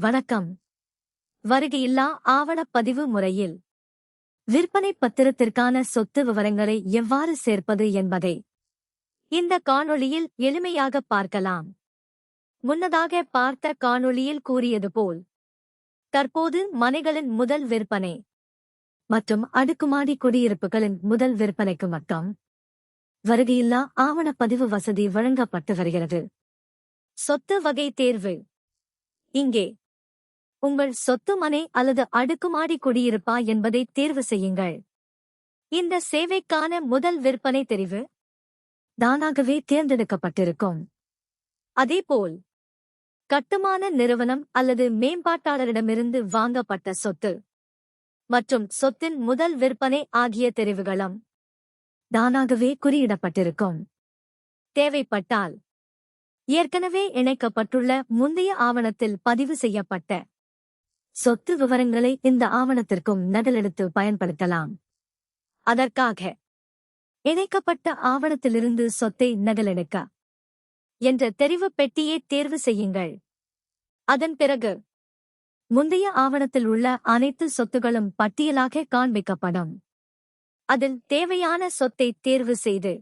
வணக்கம். வருகையில்லா ஆவணப்பதிவு முறையில் விற்பனை பத்திரத்திற்கான சொத்து விவரங்களை எவ்வாறு சேர்ப்பது என்பதை இந்த காணொளியில் எளிமையாக பார்க்கலாம். முன்னதாக பார்த்த காணொளியில் கூறியது போல் தற்போது மனைகளின் முதல் விற்பனை மற்றும் அடுக்குமாடி குடியிருப்புகளின் முதல் விற்பனைக்கு மட்டும் வருகையில்லா ஆவணப்பதிவு வசதி வழங்கப்பட்டு வருகிறது. சொத்து வகை தேர்வு. இங்கே உங்கள் சொத்து மனை அல்லது அடுக்குமாடி குடியிருப்பா என்பதை தேர்வு செய்யுங்கள். இந்த சேவைக்கான முதல் விற்பனை தெரிவு தானாகவே தேர்ந்தெடுக்கப்பட்டிருக்கும். அதேபோல் கட்டுமான நிறுவனம் அல்லது மேம்பாட்டாளரிடமிருந்து வாங்கப்பட்ட சொத்து மற்றும் சொத்தின் முதல் விற்பனை ஆகிய தெரிவுகளும் தானாகவே குறியிடப்பட்டிருக்கும். தேவைப்பட்டால் ஏற்கனவே இணைக்கப்பட்டுள்ள முந்தைய ஆவணத்தில் பதிவு செய்யப்பட்ட சொத்து விவரங்களை இந்த ஆவணத்திற்கும் நகலெடுத்து பயன்படுத்தலாம். அதற்காக இணைக்கப்பட்ட ஆவணத்திலிருந்து சொத்தை நகலெடுக்க என்ற தெரிவு பெட்டியை தேர்வு செய்யுங்கள். அதன் பிறகு முந்தைய ஆவணத்தில் உள்ள அனைத்து சொத்துகளும் பட்டியலாக காண்பிக்கப்படும். அதில் தேவையான சொத்தை தேர்வு செய்து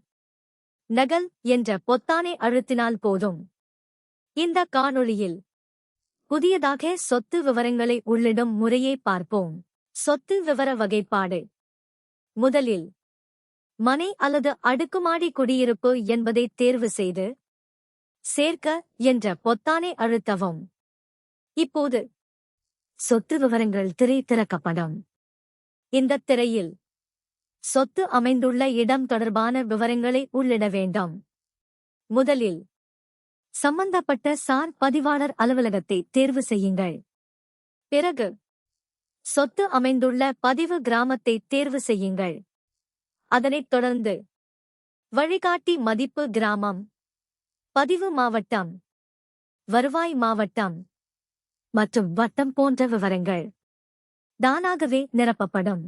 நகல் என்ற பொத்தானை அழுத்தினால் போதும். இந்த காணொளியில் புதியதாக சொத்து விவரங்களை உள்ளிடும் முறையை பார்ப்போம். சொத்து விவர வகைப்பாடு. முதலில் மனை அல்லது அடுக்குமாடி குடியிருப்பு என்பதை தேர்வு செய்து சேர்க்க என்ற பொத்தானை அழுத்தவும். இப்போது சொத்து விவரங்கள் திரை திறக்கப்படும். இந்த திரையில் சொத்து அமைந்துள்ள இடம் தொடர்பான விவரங்களை உள்ளிட வேண்டும். முதலில் சம்பந்தப்பட்ட சார் பதிவாளர் அலுவலகத்தை தேர்வு செய்யுங்கள். பிறகு சொத்து அமைந்துள்ள பதிவு கிராமத்தை தேர்வு செய்யுங்கள். அதனைத் தொடர்ந்து வழிகாட்டி மதிப்பு கிராமம், பதிவு மாவட்டம், வருவாய் மாவட்டம் மற்றும் வட்டம் போன்ற விவரங்கள் தானாகவே நிரப்பப்படும்.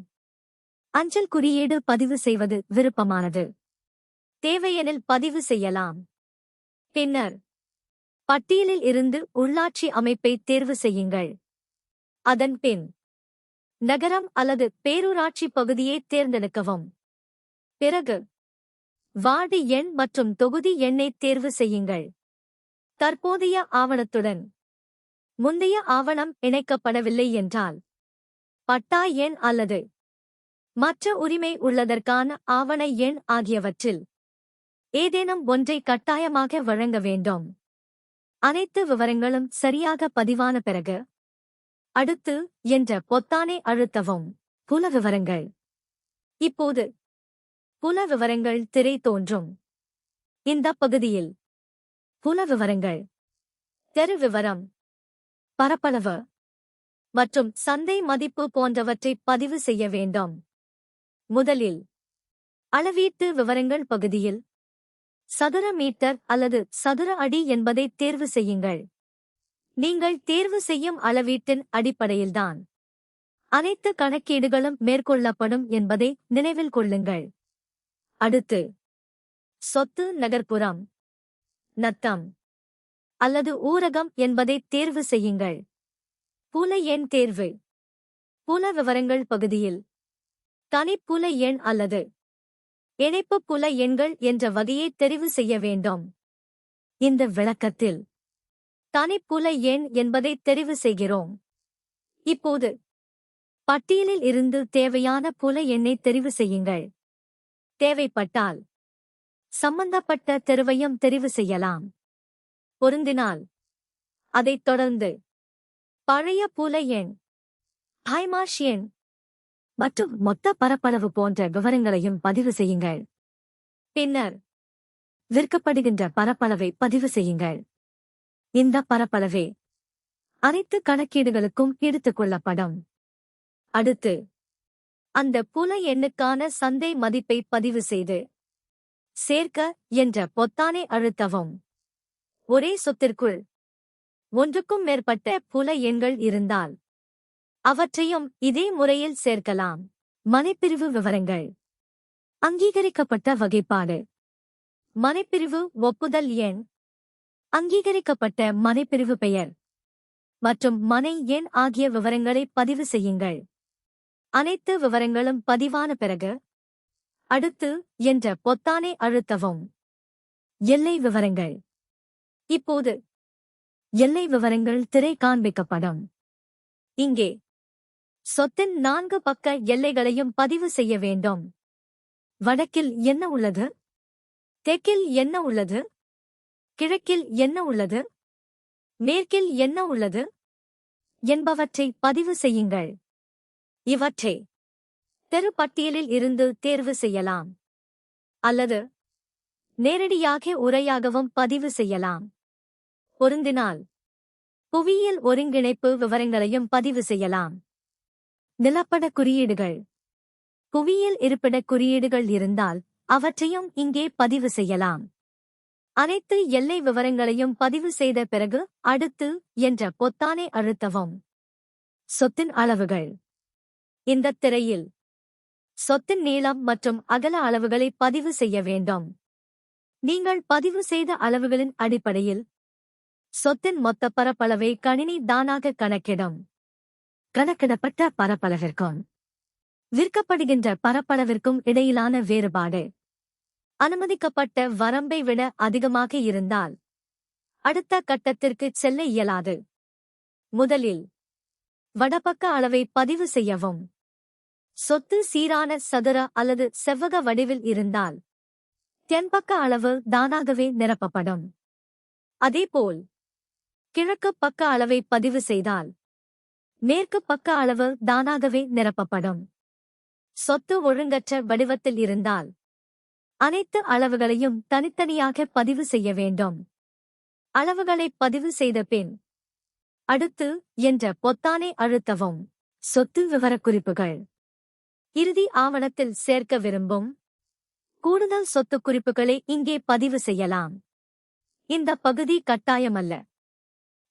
அஞ்சல் குறியீடு பதிவு செய்வது விருப்பமானது. தேவையெனில் பதிவு செய்யலாம். பின்னர் பட்டியலில் இருந்து உள்ளாட்சி அமைப்பை தேர்வு செய்யுங்கள். அதன் பின் நகரம் அல்லது பேரூராட்சி பகுதியை தேர்ந்தெடுக்கவும். பிறகு வார்டு எண் மற்றும் தொகுதி எண்ணை தேர்வு செய்யுங்கள். தற்போதைய ஆவணத்துடன் முந்தைய ஆவணம் இணைக்கப்படவில்லை என்றால் பட்டா எண் அல்லது மற்ற உரிமை உள்ளதற்கான ஆவண எண் ஆகியவற்றில் ஏதேனும் ஒன்றை கட்டாயமாக வழங்க வேண்டும். அனைத்து விவரங்களும் சரியாக பதிவான பிறகு அடுத்து என்ற பொத்தானை அழுத்தவும். புல விவரங்கள். இப்போது புல விவரங்கள் திரை தோன்றும். இந்த பகுதியில் புல விவரங்கள், தெரு விவரம், பரப்பளவு மற்றும் சந்தை மதிப்பு போன்றவற்றை பதிவு செய்ய வேண்டும். முதலில் அளவீட்டு விவரங்கள் பகுதியில் சதுர மீட்டர் அல்லது சதுர அடி என்பதை தேர்வு செய்யுங்கள். நீங்கள் தேர்வு செய்யும் அளவீட்டின் அடிப்படையில்தான் அனைத்து கணக்கீடுகளும் மேற்கொள்ளப்படும் என்பதை நினைவில் கொள்ளுங்கள். அடுத்து சொத்து நகர்ப்புறம், நத்தம் அல்லது ஊரகம் என்பதை தேர்வு செய்யுங்கள். புல எண் தேர்வு. புல விவரங்கள் பகுதியில் தனிப்புல எண் அல்லது இணைப்பு புல எண்கள் என்ற வகையை தெரிவு செய்ய வேண்டும். இந்த விளக்கத்தில் தனிப்புல எண் என்பதை தெரிவு செய்கிறோம். இப்போது பட்டியலில் இருந்து தேவையான புல எண்ணை தெரிவு செய்யுங்கள். தேவைப்பட்டால் சம்பந்தப்பட்ட தெருவையும் தெரிவு செய்யலாம். பொருந்தினால் அதைத் தொடர்ந்து பழைய புல எண், ஹைமாஷ் எண் மற்றும் மொத்த பரப்பளவு போன்ற விவரங்களையும் பதிவு செய்யுங்கள். பின்னர் விற்கப்படுகின்ற பரப்பளவை பதிவு செய்யுங்கள். இந்த பரப்பளவே அனைத்து கணக்கீடுகளுக்கும் எடுத்துக் கொள்ளப்படும். அடுத்து அந்த புல எண்ணுக்கான சந்தை மதிப்பை பதிவு செய்து சேர்க்க என்ற பொத்தானை அழுத்தவும். ஒரே சொத்திற்குள் ஒன்றுக்கும் மேற்பட்ட புல எண்கள் இருந்தால் அவற்றையும் இதே முறையில் சேர்க்கலாம். மனைப்பிரிவு விவரங்கள். அங்கீகரிக்கப்பட்ட வகைப்பாடு. மனைப்பிரிவு ஒப்புதல் எண், அங்கீகரிக்கப்பட்ட மனைப்பிரிவு பெயர், மற்றும் மனை எண் ஆகிய விவரங்களை பதிவு செய்யுங்கள். அனைத்து விவரங்களும் பதிவான பிறகு அடுத்து என்ற பொத்தானை அழுத்தவும். எல்லை விவரங்கள். இப்போது எல்லை விவரங்கள் திரை காண்பிக்கப்படும். இங்கே சொத்தின் 4 பக்க எல்லைகளையும் பதிவு செய்ய வேண்டும். வடக்கில் என்ன உள்ளது? தெற்கில் என்ன உள்ளது? கிழக்கில் என்ன உள்ளது? மேற்கில் என்ன உள்ளது? என்பவற்றை பதிவு செய்யுங்கள். இவற்றை தெரு பட்டியலில் இருந்து தேர்வு செய்யலாம். அல்லது நேரடியாக உரையாகவும் பதிவு செய்யலாம். பொருந்தினால் புவியியல் ஒருங்கிணைப்பு விவரங்களையும் பதிவு செய்யலாம். நிலப்பட குறியீடுகள். புவியியல் இருப்பிட குறியீடுகள் இருந்தால் அவற்றையும் இங்கே பதிவு செய்யலாம். அனைத்து எல்லை விவரங்களையும் பதிவு செய்த பிறகு அடுத்து என்ற பொத்தானை அழுத்தவும். சொத்தின் அளவுகள். இந்த திரையில் சொத்தின் நீளம் மற்றும் அகல அளவுகளை பதிவு செய்ய வேண்டும். நீங்கள் பதிவு செய்த அளவுகளின் அடிப்படையில் சொத்தின் மொத்த பரப்பளவை கணினி தானாக கணக்கிடும். கணக்கிடப்பட்ட பரப்பளவிற்கும் விற்கப்படுகின்ற பரப்பளவிற்கும் இடையிலான வேறுபாடு அனுமதிக்கப்பட்ட வரம்பை விட அதிகமாக இருந்தால் அடுத்த கட்டத்திற்கு செல்ல இயலாது. முதலில் வடபக்க அளவை பதிவு செய்யவும். சொத்து சீரான சதுர அல்லது செவ்வக வடிவில் இருந்தால் தென்பக்க அளவு தானாகவே நிரப்பப்படும். அதேபோல் கிழக்கு பக்க அளவை பதிவு செய்தால் மேற்கு பக்க அளவு தானாகவே நிரப்பப்படும். சொத்து ஒழுங்கற்ற வடிவத்தில் இருந்தால் அனைத்து அளவுகளையும் தனித்தனியாக பதிவு செய்ய வேண்டும். அளவுகளை பதிவு செய்த பின் அடுத்து என்ற பொத்தானை அழுத்தவும். சொத்து விவரக்குறிப்புகள். இறுதி ஆவணத்தில் சேர்க்க விரும்பும் கூடுதல் சொத்து குறிப்புகளை இங்கே பதிவு செய்யலாம். இந்த பகுதி கட்டாயமல்ல.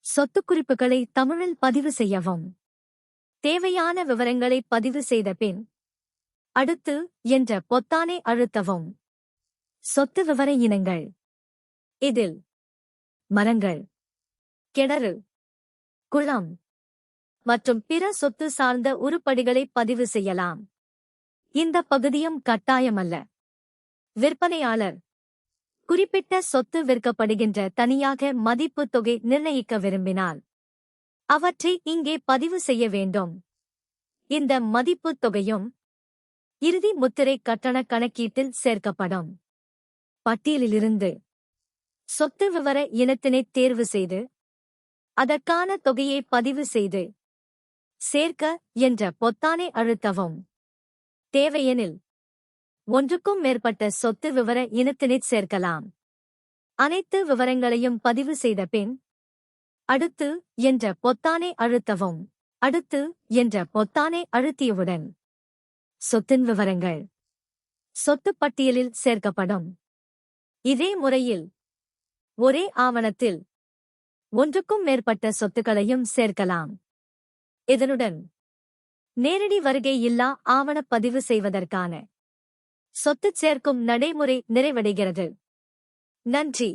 சொத்து குறிப்புகளை தமிழில் பதிவு செய்யவும். தேவையான விவரங்களை பதிவு செய்த பின் அடுத்து என்ற பொத்தானை அழுத்தவும். சொத்து விவர இனங்கள். இதில் மரங்கள், கிணறு, குளம் மற்றும் பிற சொத்து சார்ந்த உருப்படிகளை பதிவு செய்யலாம். இந்த பகுதியும் கட்டாயமல்ல. விற்பனையாளர் குறிப்பிட்ட சொத்து விற்கப்படுகின்ற தனியாக மதிப்பு தொகை நிர்ணயிக்க விரும்பினால் அவற்றை இங்கே பதிவு செய்ய வேண்டும். இந்த மதிப்பு தொகையும் இறுதி முத்திரை கட்டண கணக்கீட்டில் சேர்க்கப்படும். பட்டியலிலிருந்து சொத்து விவர இனத்தினை தேர்வு செய்து அதற்கான தொகையை பதிவு செய்து சேர்க்க என்ற பொத்தானை அழுத்தவும். தேவையெனில் ஒன்றுக்கும் மேற்பட்ட சொத்து விவர இனத்தினை சேர்க்கலாம். அனைத்து விவரங்களையும் பதிவு செய்த பின் அடுத்து என்ற பொத்தானை அழுத்தவும். அடுத்து என்ற பொத்தானை அழுத்தியவுடன் சொத்தின் விவரங்கள் சொத்து பட்டியலில் சேர்க்கப்படும். இதே முறையில் ஒரே ஆவணத்தில் ஒன்றுக்கும் மேற்பட்ட சொத்துக்களையும் சேர்க்கலாம். இதனுடன் நேரடி வருகை இல்லா ஆவணப்பதிவு செய்வதற்கான சொத்து சேர்க்கும் நடைமுறை நிறைவடைகிறது. நன்றி.